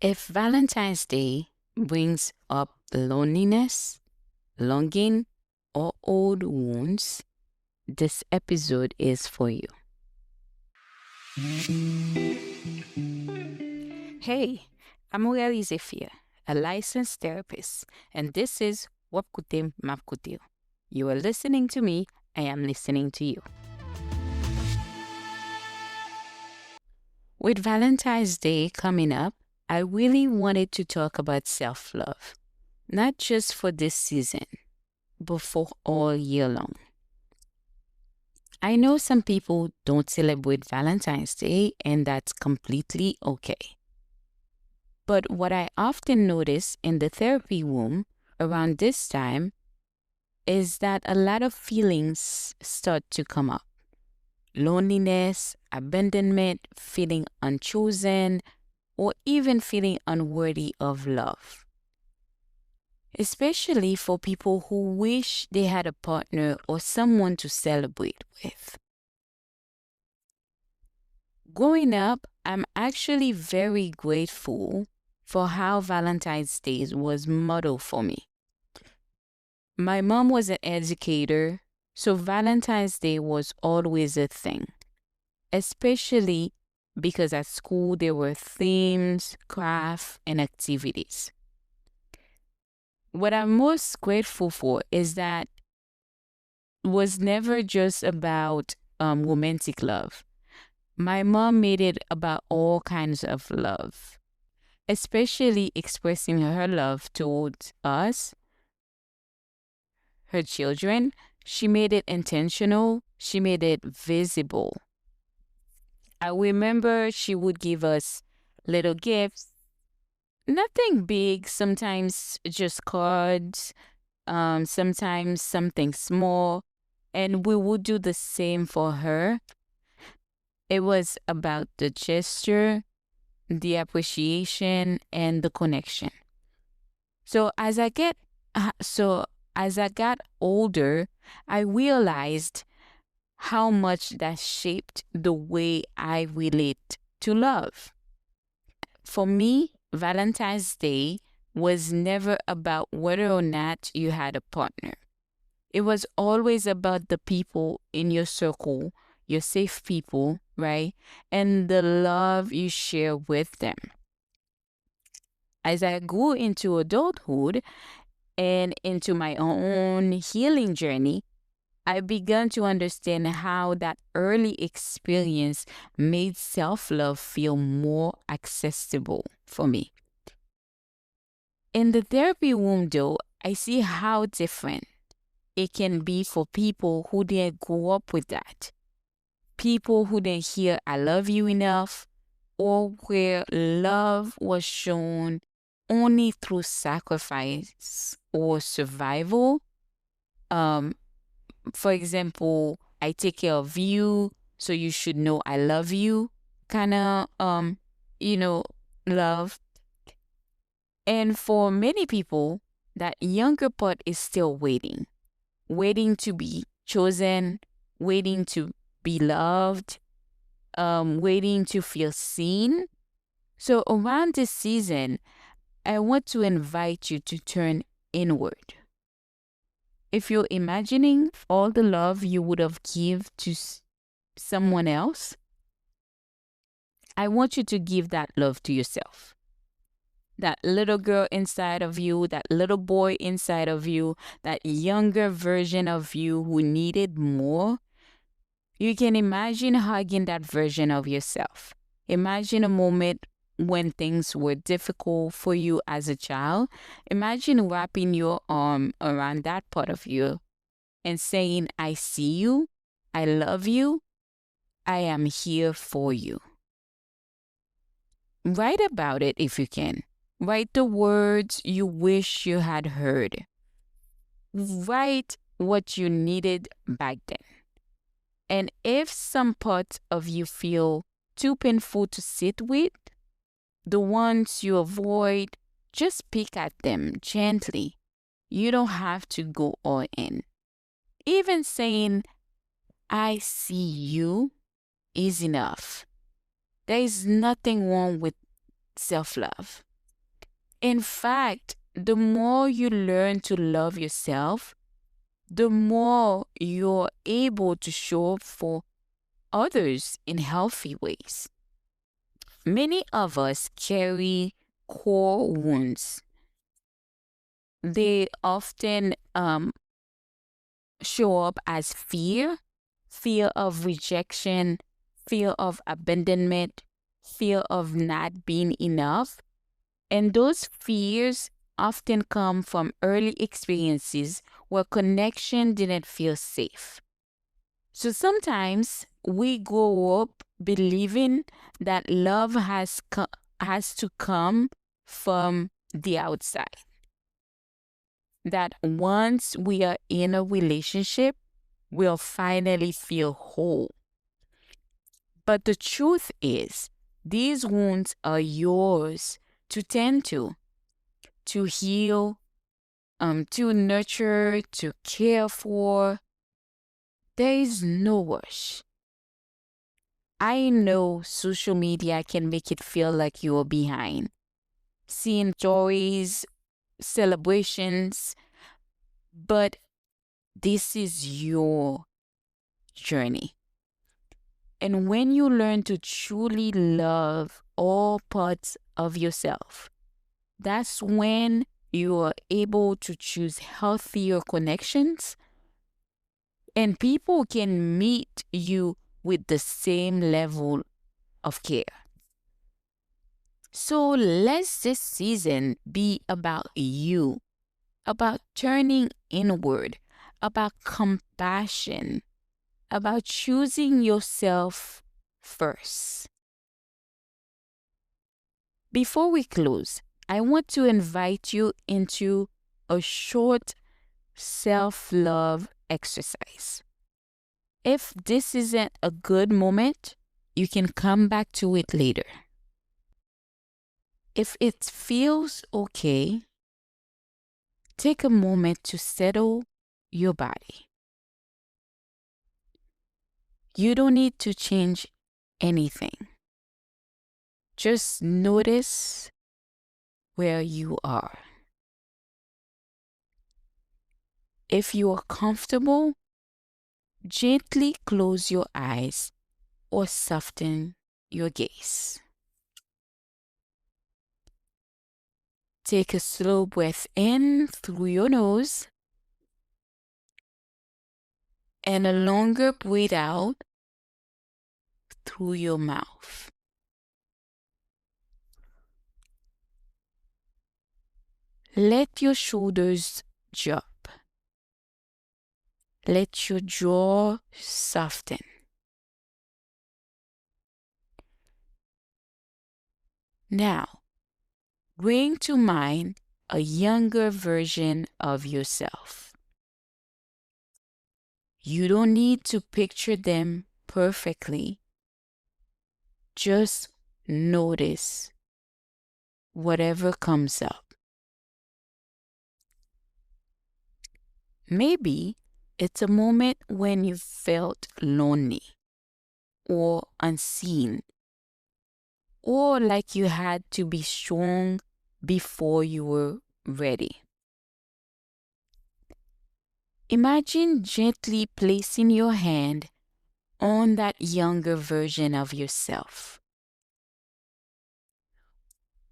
If Valentine's Day brings up loneliness, longing, or old wounds, this episode is for you. Hey, I'm Aurélie Zephyr, a licensed therapist, and this is Wapkute Mapkute. You are listening to me, I am listening to you. With Valentine's Day coming up, I really wanted to talk about self-love, not just for this season, but for all year long. I know some people don't celebrate Valentine's Day, and that's completely okay. But what I often notice in the therapy room around this time is that a lot of feelings start to come up: loneliness, abandonment, feeling unchosen, or even feeling unworthy of love. Especially for people who wish they had a partner or someone to celebrate with. Growing up, I'm actually very grateful for how Valentine's Day was modeled for me. My mom was an educator, so Valentine's Day was always a thing, especially because at school there were themes, crafts, and activities. What I'm most grateful for is that it was never just about romantic love. My mom made it about all kinds of love, especially expressing her love towards us, her children. She made it intentional, she made it visible. I remember she would give us little gifts, nothing big, sometimes just cards, sometimes something small, and we would do the same for her. It was about the gesture, the appreciation, and the connection. So as I got older, I realized how much that shaped the way I relate to love. For me, Valentine's Day was never about whether or not you had a partner. It was always about the people in your circle, your safe people, right? And the love you share with them. As I grew into adulthood and into my own healing journey, I began to understand how that early experience made self love feel more accessible for me. In the therapy room, though, I see how different it can be for people who didn't grow up with that. People who didn't hear "I love you" enough, or where love was shown only through sacrifice or survival. Um, for example, I take care of you, so you should know I love you, kind of, you know, love. And for many people, that younger part is still waiting to be chosen, waiting to be loved, waiting to feel seen. So around this season, I want to invite you to turn inward. If you're imagining all the love you would have given to someone else, I want you to give that love to yourself. That little girl inside of you, that little boy inside of you, that younger version of you who needed more. You can imagine hugging that version of yourself. Imagine a moment when things were difficult for you as a child. Imagine wrapping your arm around that part of you and saying, "I see you, I love you, I am here for you." Write about it if you can. Write the words you wish you had heard. Write what you needed back then. And if some parts of you feel too painful to sit with, the ones you avoid, just pick at them gently. You don't have to go all in. Even saying, "I see you," is enough. There is nothing wrong with self-love. In fact, the more you learn to love yourself, the more you're able to show up for others in healthy ways. Many of us carry core wounds. They often show up as fear of rejection, fear of abandonment, fear of not being enough. And those fears often come from early experiences where connection didn't feel safe. So sometimes we grow up believing that love has to come from the outside. That once we are in a relationship, we'll finally feel whole. But the truth is, these wounds are yours to tend to heal, to nurture, to care for. There is no rush. I know social media can make it feel like you're behind. Seeing stories, celebrations, but this is your journey. And when you learn to truly love all parts of yourself, that's when you are able to choose healthier connections and people can meet you with the same level of care. So let this season be about you, about turning inward, about compassion, about choosing yourself first. Before we close, I want to invite you into a short self-love exercise. If this isn't a good moment, you can come back to it later. If it feels okay, take a moment to settle your body. You don't need to change anything. Just notice where you are. If you are comfortable, gently close your eyes or soften your gaze. Take a slow breath in through your nose and a longer breath out through your mouth. Let your shoulders drop. Let your jaw soften. Now, bring to mind a younger version of yourself. You don't need to picture them perfectly. Just notice whatever comes up. Maybe it's a moment when you felt lonely or unseen, or like you had to be strong before you were ready. Imagine gently placing your hand on that younger version of yourself.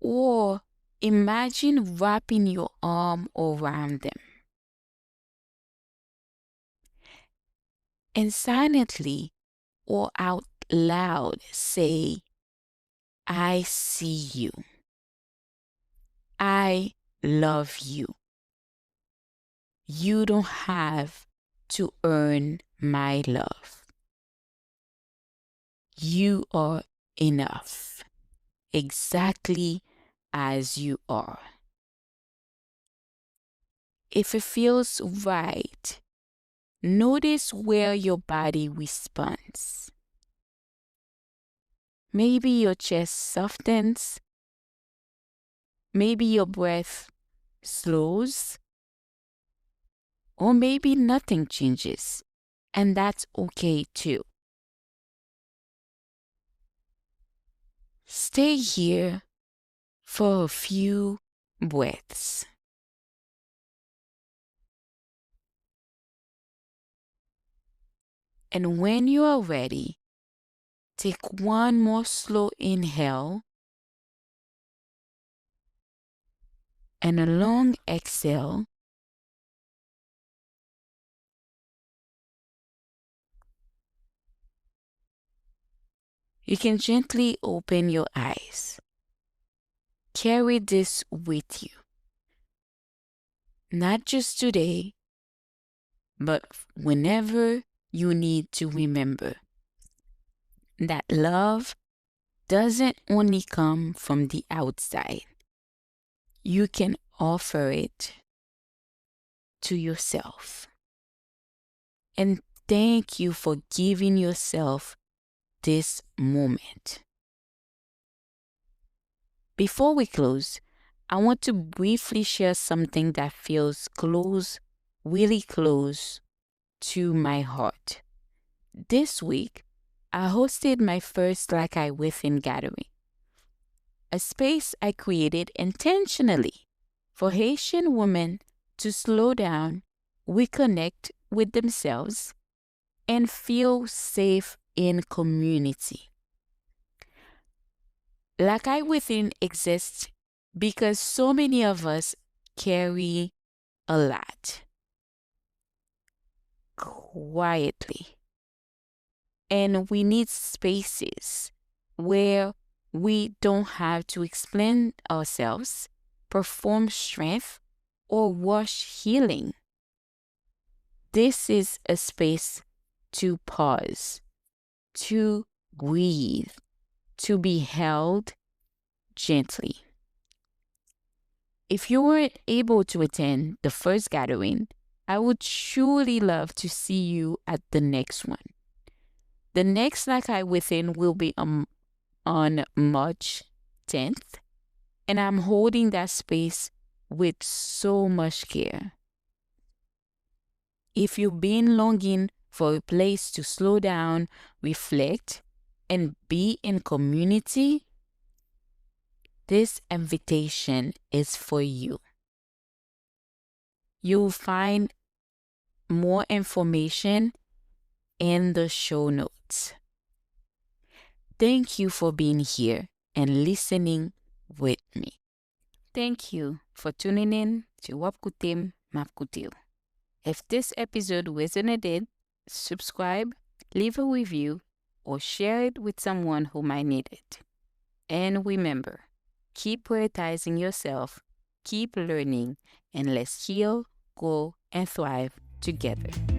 Or imagine wrapping your arm around them. And silently or out loud say, I see you. I love you. You don't have to earn my love. You are enough, exactly as you are. If it feels right, notice where your body responds. Maybe your chest softens, maybe your breath slows, or maybe nothing changes, and that's okay too. Stay here for a few breaths. And when you are ready, take one more slow inhale and a long exhale. You can gently open your eyes. Carry this with you, not just today, but whenever you need to remember that love doesn't only come from the outside. You can offer it to yourself. And thank you for giving yourself this moment. Before we close, I want to briefly share something that feels close, really close to my heart. This week, I hosted my first Like I Within gathering, a space I created intentionally for Haitian women to slow down, reconnect with themselves, and feel safe in community. Like I Within exists because so many of us carry a lot quietly. And we need spaces where we don't have to explain ourselves, perform strength, or rush healing. This is a space to pause, to breathe, to be held gently. If you weren't able to attend the first gathering, I would truly love to see you at the next one. The next Like I Within will be on March 10th, and I'm holding that space with so much care. If you've been longing for a place to slow down, reflect, and be in community, this invitation is for you. You'll find more information in the show notes. Thank you for being here and listening with me. Thank you for tuning in to Wapkutim Mapkutil. If this episode resonated, subscribe, leave a review, or share it with someone who might need it. And remember, keep prioritizing yourself, keep learning, and let's heal, grow, and thrive together.